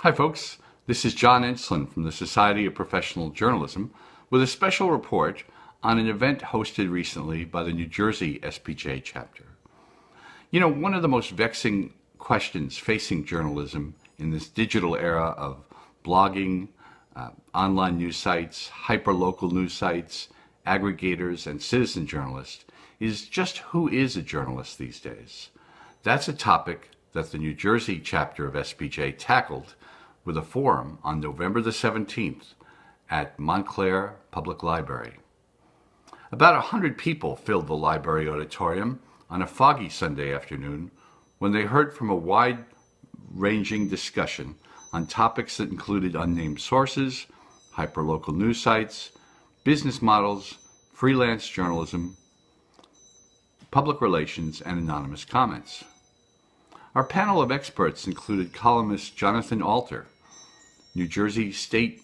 Hi folks, this is John Enslin from the Society of Professional Journalism with a special report on an event hosted recently by the New Jersey SPJ chapter. You know, one of the most vexing questions facing journalism in this digital era of blogging, online news sites, hyperlocal news sites, aggregators, and citizen journalists is just who is a journalist these days. That's a topic that the New Jersey chapter of SPJ tackled with a forum on November the 17th at Montclair Public Library. About 100 people filled the library auditorium on a foggy Sunday afternoon when they heard from a wide-ranging discussion on topics that included unnamed sources, hyperlocal news sites, business models, freelance journalism, public relations, and anonymous comments. Our panel of experts included columnist Jonathan Alter, New Jersey State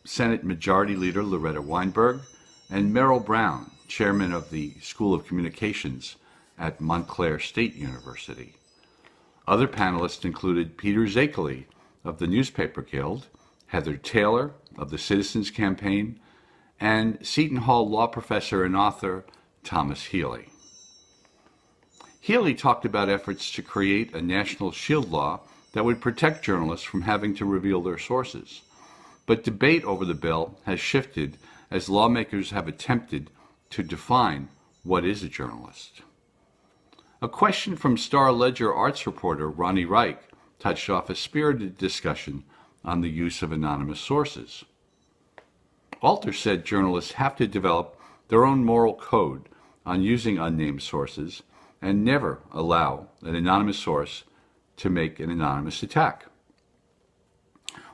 Senate Majority Leader Loretta Weinberg, and Merrill Brown, chairman of the School of Communications at Montclair State University. Other panelists included Peter Zakeley of the Newspaper Guild, Heather Taylor of the Citizens Campaign, and Seton Hall law professor and author Thomas Healy. Healy talked about efforts to create a national shield law that would protect journalists from having to reveal their sources. But debate over the bill has shifted as lawmakers have attempted to define what is a journalist. A question from Star Ledger arts reporter Ronnie Reich touched off a spirited discussion on the use of anonymous sources. Alter said journalists have to develop their own moral code on using unnamed sources and never allow an anonymous source to make an anonymous attack.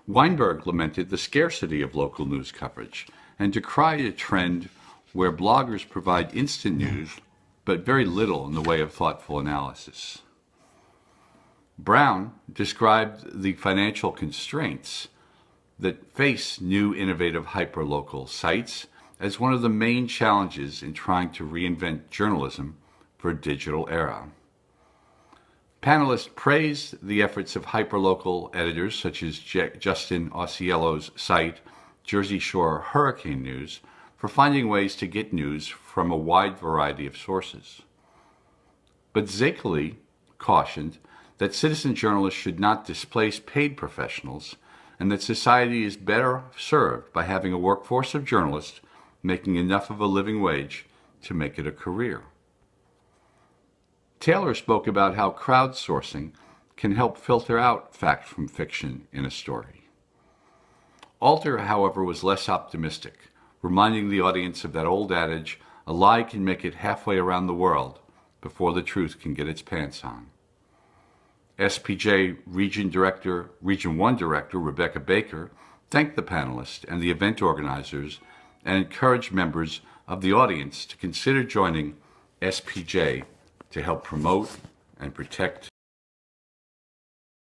Weinberg lamented the scarcity of local news coverage and decried a trend where bloggers provide instant news but very little in the way of thoughtful analysis. Brown described the financial constraints that face new innovative hyperlocal sites as one of the main challenges in trying to reinvent journalism for a digital era. Panelists praised the efforts of hyperlocal editors such as Justin Ausiello's site, Jersey Shore Hurricane News, for finding ways to get news from a wide variety of sources. But Zakeley cautioned that citizen journalists should not displace paid professionals and that society is better served by having a workforce of journalists making enough of a living wage to make it a career. Taylor spoke about how crowdsourcing can help filter out fact from fiction in a story. Alter, however, was less optimistic, reminding the audience of that old adage, a lie can make it halfway around the world before the truth can get its pants on. SPJ Region 1 Director Rebecca Baker thanked the panelists and the event organizers and encouraged members of the audience to consider joining SPJ to help promote and protect